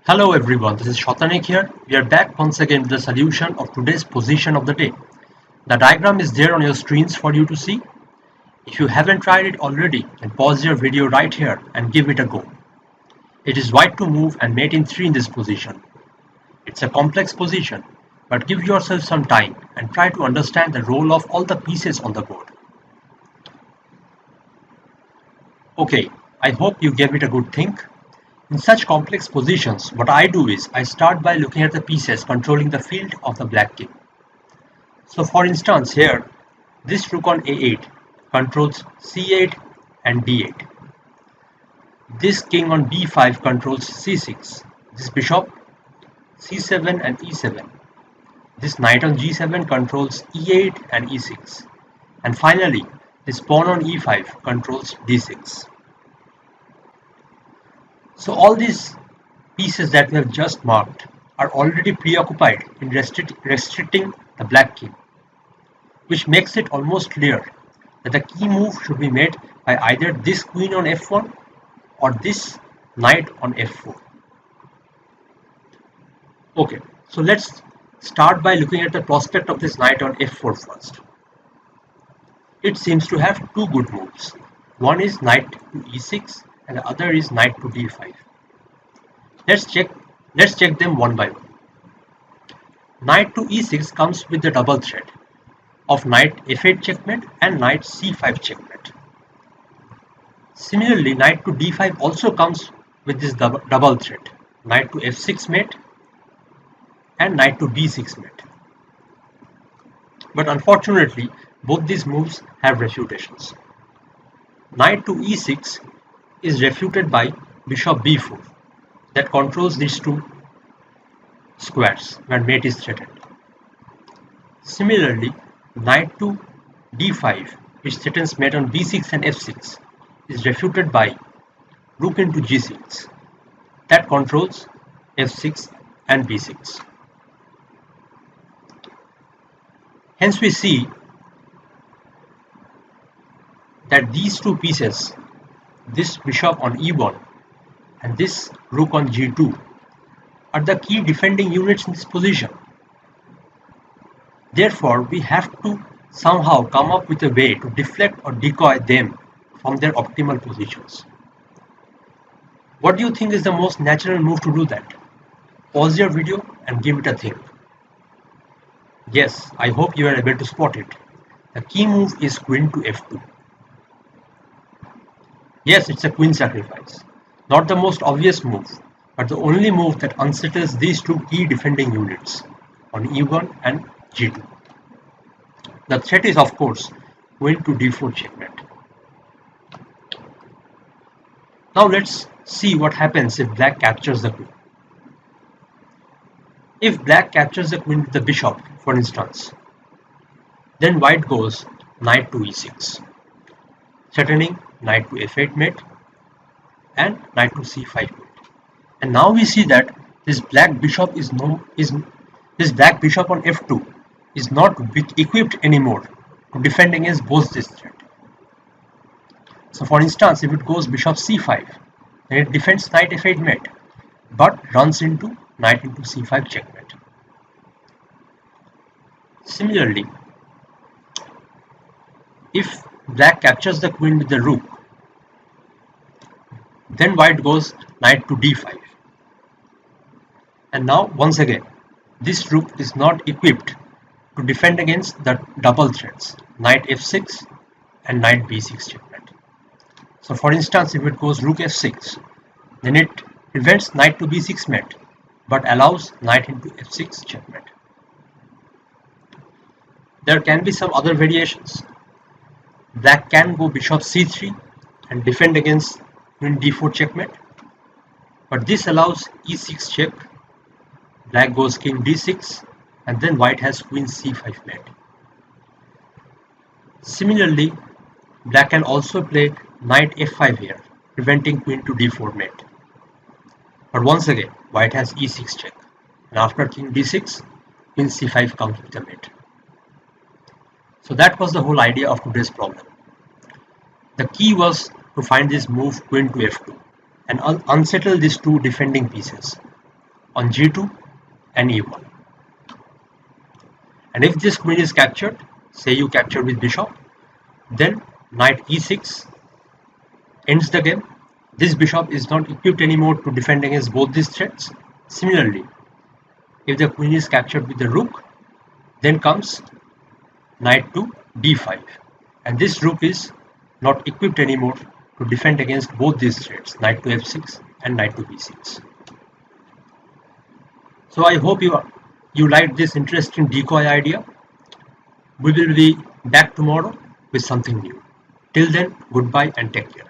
Hello everyone, this is Satanick here. We are back once again with the solution of today's position of the day. The diagram is there on your screens for you to see. If you haven't tried it already, then pause your video right here and give it a go. It is white to move and mate in 3 in this position. It's a complex position, but give yourself some time and try to understand the role of all the pieces on the board. Okay, I hope you gave it a good think. In such complex positions, what I do is I start by looking at the pieces controlling the field of the black king. So for instance here, this rook on a8 controls c8 and d8. This king on b5 controls c6. This bishop c7 and e7. This knight on g7 controls e8 and e6. And finally, this pawn on e5 controls d6. So all these pieces that we have just marked are already preoccupied in restricting the black king, which makes it almost clear that the key move should be made by either this queen on f1 or this knight on f4. Okay, so let's start by looking at the prospect of this knight on f4 first. It seems to have two good moves. One is knight to e6 and the other is knight to d5. Let's check them one by one. Knight to e6 comes with the double threat of knight f8 checkmate and knight c5 checkmate. Similarly, knight to d5 also comes with this double threat, knight to f6 mate and knight to b6 mate. But unfortunately, both these moves have refutations. Knight to e6 is refuted by bishop b4 that controls these two squares where mate is threatened. Similarly, knight to d5, which threatens mate on b6 and f6, is refuted by rook into g6 that controls f6 and b6. Hence we see that these two pieces, this bishop on e1 and this rook on g2, are the key defending units in this position. Therefore, we have to somehow come up with a way to deflect or decoy them from their optimal positions. What do you think is the most natural move to do that? Pause your video and give it a think. Yes, I hope you are able to spot it. The key move is queen to f2. Yes, it's a queen sacrifice. Not the most obvious move, but the only move that unsettles these two key defending units on e1 and g2. The threat is of course queen to d4 checkmate. Now let's see what happens if black captures the queen. If black captures the queen with the bishop, for instance, then white goes knight to e6, threatening knight to f8 mate and knight to c5 mate. And now we see that this black bishop on f2 is not equipped anymore to defend against both this threat. So for instance, if it goes bishop c5, then it defends knight f8 mate, but runs into knight into c5 checkmate. Similarly, if black captures the queen with the rook, then white goes knight to d5. And now once again, this rook is not equipped to defend against the double threats, knight f6 and knight b6 checkmate. So for instance, if it goes rook f6, then it prevents knight to b6 mate, but allows knight into f6 checkmate. There can be some other variations. Black can go bishop c3 and defend against queen d4 checkmate, but this allows e6 check. Black goes king d6 and then white has queen c5 mate. Similarly, black can also play knight f5 here, preventing queen to d4 mate. But once again, white has e6 check, and after king d6, queen c5 comes with a mate. So that was the whole idea of today's problem. The key was to find this move queen to f2 and unsettle these two defending pieces on g2 and e1. And if this queen is captured, say you captured with bishop, then knight e6 ends the game. This bishop is not equipped anymore to defend against both these threats. Similarly, if the queen is captured with the rook, then comes knight to d5, and this rook is not equipped anymore to defend against both these threats, knight to f6 and knight to b6. So I hope you liked this interesting decoy idea. We will be back tomorrow with something new. Till then, goodbye and take care.